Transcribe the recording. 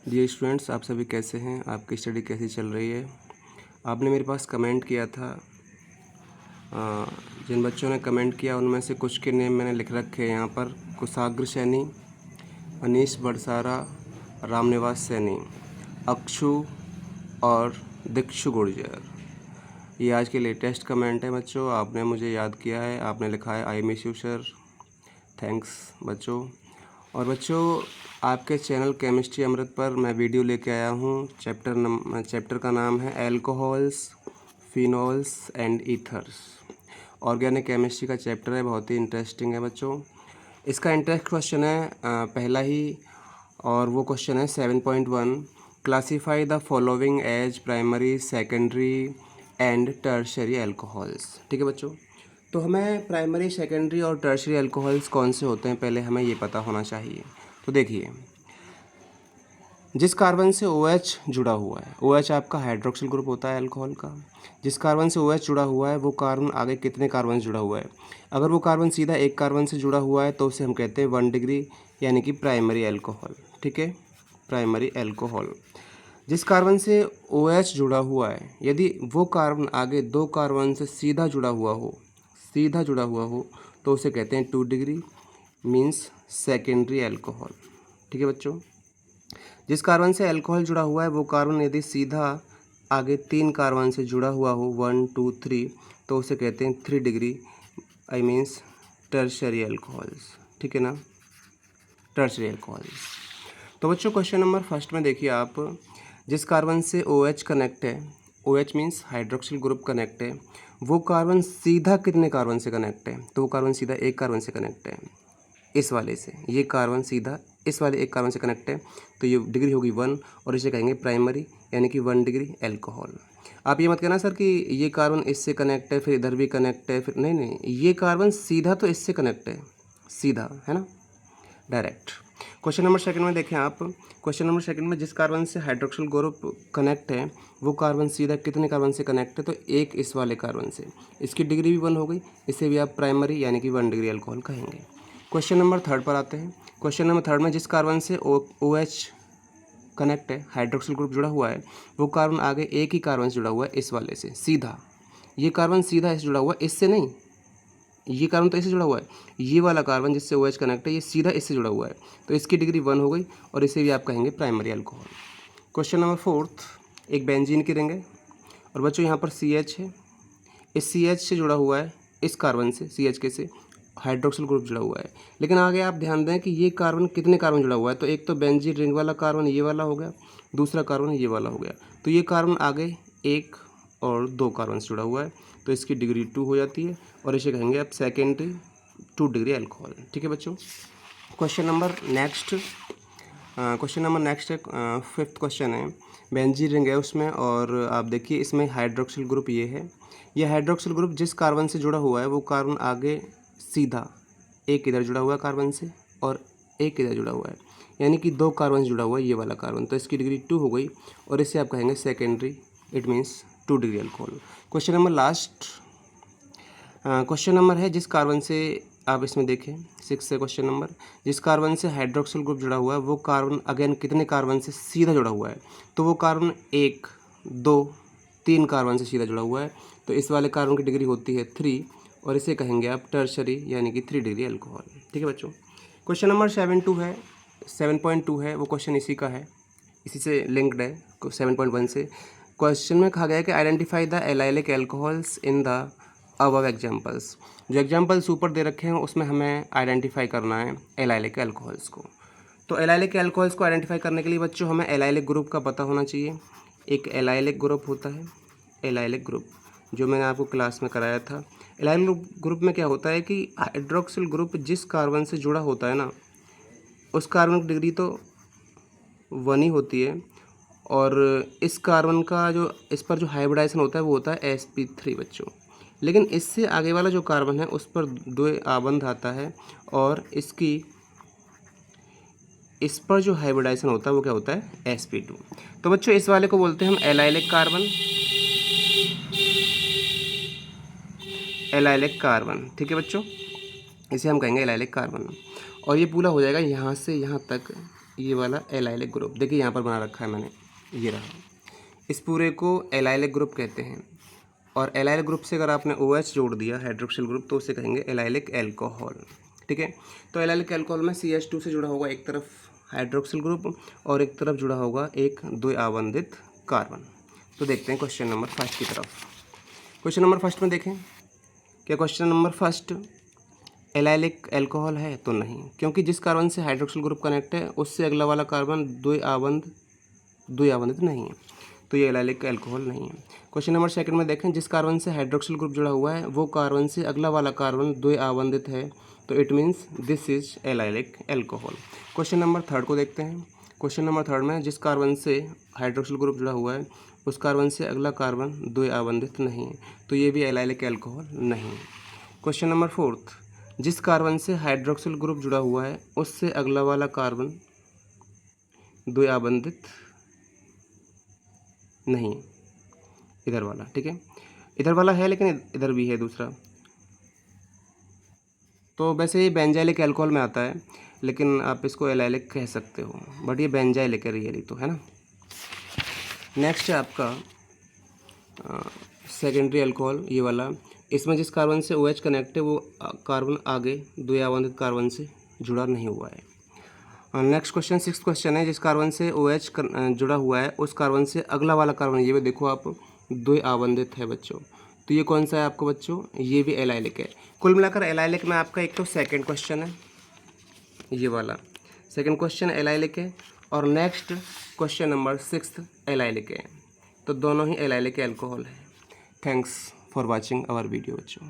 Dear students, आप सभी कैसे हैं? आपकी स्टडी कैसी चल रही है? आपने मेरे पास कमेंट किया था। जिन बच्चों ने कमेंट किया उनमें से कुछ के नेम मैंने लिख रखे हैं यहाँ पर। कुशाग्र सैनी, अनीश बड़सारा, रामनिवास सैनी, अक्षु और दीक्षु गुर्जर। ये आज के लेटेस्ट कमेंट है बच्चों। आपने मुझे याद किया है, आपने लिखा है I miss you sir. Thanks बच्चों। और बच्चों, आपके चैनल केमिस्ट्री अमृत पर मैं वीडियो लेके आया हूँ। चैप्टर का नाम है alcohols, phenols and ethers. Organic chemistry का चैप्टर है, बहुत ही इंटरेस्टिंग है बच्चों। इसका इंटरेस्ट क्वेश्चन है पहला ही, और वो क्वेश्चन है 7.1। Classify the following as primary, secondary and tertiary alcohols. ठीक है बच्चों, तो हमें प्राइमरी, सेकेंडरी और टर्शरी अल्कोहल्स कौन से होते हैं पहले हमें ये पता होना चाहिए। तो देखिए, जिस कार्बन से OH जुड़ा हुआ है, OH आपका हाइड्रोक्सिल ग्रुप होता है अल्कोहल का। जिस कार्बन से OH जुड़ा हुआ है वो कार्बन आगे कितने कार्बन से जुड़ा हुआ है? अगर वो कार्बन सीधा एक कार्बन से जुड़ा हुआ है तो उसे हम कहते हैं 1 डिग्री, यानी कि प्राइमरी अल्कोहल। ठीक है, प्राइमरी अल्कोहल। जिस कार्बन से OH जुड़ा हुआ है, यदि वो कार्बन आगे 2 कार्बन से सीधा जुड़ा हुआ हो तो उसे कहते हैं 2 डिग्री, मीन्स सेकेंडरी अल्कोहल। ठीक है बच्चों, जिस कार्बन से अल्कोहल जुड़ा हुआ है वो कार्बन यदि सीधा आगे 3 कार्बन से जुड़ा हुआ हो, 1 2 3, तो उसे कहते हैं 3 degree, I means tertiary alcohols. ठीक है ना, टर्शरी अल्कोहल्स। तो बच्चों, क्वेश्चन नंबर फर्स्ट में देखिए आप, जिस कार्बन से OH कनेक्ट है, OH means hydroxyl group connect है, वो कार्बन सीधा कितने कार्बन से कनेक्ट है? तो वो कार्बन सीधा एक कार्बन से कनेक्ट है, इस वाले से। ये कार्बन सीधा इस वाले एक कार्बन से कनेक्ट है, तो ये डिग्री होगी 1, और इसे कहेंगे प्राइमरी, यानी कि 1 डिग्री अल्कोहल। आप ये मत कहना सर कि ये कार्बन इससे कनेक्ट है फिर इधर भी कनेक्ट है, फिर नहीं, ये कार्बन सीधा तो इससे कनेक्ट है, सीधा है ना, डायरेक्ट। क्वेश्चन नंबर सेकंड में देखें आप, क्वेश्चन नंबर सेकंड में जिस कार्बन से हाइड्रोक्सिल ग्रुप कनेक्ट है वो कार्बन सीधा कितने कार्बन से कनेक्ट है? तो एक इस वाले कार्बन से। इसकी डिग्री भी 1 हो गई, इसे भी आप प्राइमरी यानी कि 1 डिग्री अल्कोहल कहेंगे। क्वेश्चन नंबर थर्ड पर आते हैं। क्वेश्चन नंबर थर्ड में जिस कार्बन से OH कनेक्ट है, हाइड्रोक्सिल ग्रुप जुड़ा हुआ है, वो कार्बन आगे एक ही कार्बन से जुड़ा हुआ है, इस वाले से सीधा। ये कार्बन सीधा इससे जुड़ा हुआ है, इससे नहीं, ये कार्बन तो इससे जुड़ा हुआ है, ये वाला कार्बन जिससे OH कनेक्ट है ये सीधा इससे जुड़ा हुआ है, तो इसकी डिग्री 1 हो गई, और इसे भी आप कहेंगे primary alcohol. Question number fourth, एक बेंजीन की रिंग है, और बच्चों यहाँ पर CH है, इस CH से जुड़ा हुआ है, इस कार्बन से CH के से हाइड्रोक्सिल ग्रुप जुड़ा हुआ है। लेकिन आगे आप ध्यान दें कि ये कार्बन कितने कार्बन जुड़ा हुआ है, तो एक तो बेंजीन रिंग वाला कार्बन ये वाला हो गया, दूसरा कार्बन ये वाला हो गया, तो ये कार्बन आगे 1 और 2 कार्बन से जुड़ा हुआ है, तो इसकी डिग्री 2 हो जाती है, और इसे कहेंगे आप सेकेंडरी 2 डिग्री अल्कोहल। ठीक है बच्चों, क्वेश्चन नंबर नेक्स्ट है, फिफ्थ क्वेश्चन है। बेंजीन रिंग है उसमें, और आप देखिए इसमें हाइड्रोक्सिल ग्रुप ये है। ये हाइड्रोक्सिल ग्रुप जिस कार्बन से जुड़ा हुआ है वो कार्बन आगे सीधा एक इधर जुड़ा हुआ है कार्बन से, और एक इधर जुड़ा हुआ है, यानी कि 2 कार्बन से जुड़ा हुआ है ये वाला कार्बन, तो इसकी डिग्री 2 हो गई, और इसे आप कहेंगे secondary, it means 2 degree alcohol. Question number last question number है, जिस कार्बन से आप इसमें देखें 6 से क्वेश्चन नंबर, जिस कार्बन से हाइड्रोक्सिल ग्रुप जुड़ा हुआ है वो कार्बन अगेन कितने कार्बन से सीधा जुड़ा हुआ है? तो वो कार्बन 1 2 3 कार्बन से सीधा जुड़ा हुआ है, तो इस वाले कार्बन की डिग्री होती है 3, और इसे कहेंगे आप टर्शरी, यानी कि 3 डिग्री अल्कोहल। ठीक है बच्चों, क्वेश्चन नंबर 7.2 है, वो क्वेश्चन इसी का है, इसी से लिंक्ड है 7.1 से। क्वेश्चन में कहा गया है कि identify the allylic alcohols in the above examples. जो एग्जाम्पल्स ऊपर दे रखे हैं उसमें हमें आइडेंटिफाई करना है एलाइलिक एल्कोहल्स को। तो एलाइलिक एल्कोहल्स को आइडेंटिफाई करने के लिए बच्चों हमें एलाइलिक ग्रुप का पता होना चाहिए। एक एलाइलिक ग्रुप होता है, एलाइलिक ग्रुप जो मैंने आपको क्लास में कराया था। एलाइलिक ग्रुप में क्या होता है कि हाइड्रोक्सिल ग्रुप जिस कार्बन से जुड़ा होता है ना, उस कार्बन की डिग्री तो 1 ही होती है, और इस कार्बन का जो इस पर जो हाइब्रिडाइजेशन होता है वो होता है sp3 बच्चों। लेकिन इससे आगे वाला जो कार्बन है उस पर 2 आबंध आता है, और इस पर जो हाइब्रिडाइजेशन होता है वो क्या होता है sp2। तो बच्चों इस वाले को बोलते हैं हम एलाइलिक कार्बन। ठीक है बच्चों, इसे हम कहेंगे एलाइलिक कार्बन। और ये पूरा हो जाएगा यहाँ से यहाँ तक, ये वाला एलाइलिक ग्रुप देखिए यहाँ पर बना रखा है मैंने, ये रहा। इस पूरे को एलाइलिक ग्रुप कहते हैं। और एलाइलिक ग्रुप से अगर आपने OH जोड़ दिया हाइड्रोक्सिल ग्रुप तो उसे कहेंगे एलाइलिक अल्कोहल। ठीक है, तो एलाइलिक अल्कोहल में CH2 से जुड़ा होगा एक तरफ हाइड्रोक्सिल ग्रुप और एक तरफ जुड़ा होगा एक द्विआबंधित कार्बन। तो देखते हैं क्वेश्चन नंबर फर्स्ट की तरफ। क्वेश्चन नंबर फर्स्ट में देखें, क्या question number first allylic alcohol है? तो नहीं, क्योंकि जिस कार्बन से हाइड्रोक्सिल ग्रुप कनेक्ट है उससे अगला वाला कार्बन द्विआबंधित नहीं है, तो ये एलाइलिक अल्कोहल नहीं है। क्वेश्चन नंबर सेकंड में देखें, जिस कार्बन से हाइड्रोक्सिल ग्रुप जुड़ा हुआ है वो कार्बन से अगला वाला कार्बन द्विआबंधित है, तो it means this is allylic alcohol. Question number third को देखते हैं। क्वेश्चन नंबर थर्ड में जिस कार्बन से हाइड्रोक्सिल ग्रुप जुड़ा हुआ है उस कार्बन से अगला कार्बन द्विआबंधित नहीं है, तो ये भी एलाइलिक अल्कोहल नहीं है। क्वेश्चन नंबर फोर्थ, जिस कार्बन से हाइड्रोक्सिल ग्रुप जुड़ा हुआ है उससे अगला वाला कार्बन द्विआबंधित नहीं है, इधर वाला। ठीक है, इधर वाला है लेकिन इधर भी है दूसरा। तो वैसे ये बेंजाइलिक अल्कोहल में आता है, लेकिन आप इसको एलाइलिक कह सकते हो, बट ये बेंजाइलिक है रियली तो, है ना। नेक्स्ट है आपका सेकेंडरी अल्कोहल, ये वाला। इसमें जिस कार्बन से OH कनेक्ट है वो कार्बन आगे द्विआबंधित कार्बन से जुड़ा नहीं हुआ है। नेक्स्ट क्वेश्चन, सिक्स्थ क्वेश्चन है, जिस कार्बन से OH जुड़ा हुआ है उस कार्बन से अगला वाला कार्बन, ये भी देखो आप, द्विआबंधित है बच्चों, तो ये कौन सा है आपको बच्चों? ये भी एलाइलिक है। कुल मिलाकर एलाइलिक में आपका एक तो सेकंड क्वेश्चन है, ये वाला सेकंड क्वेश्चन एलाइलिक है, और next question number sixth allylic है, तो दोनों ही एलाइलिक अल्कोहल है। Thanks for watching our video बच्चों।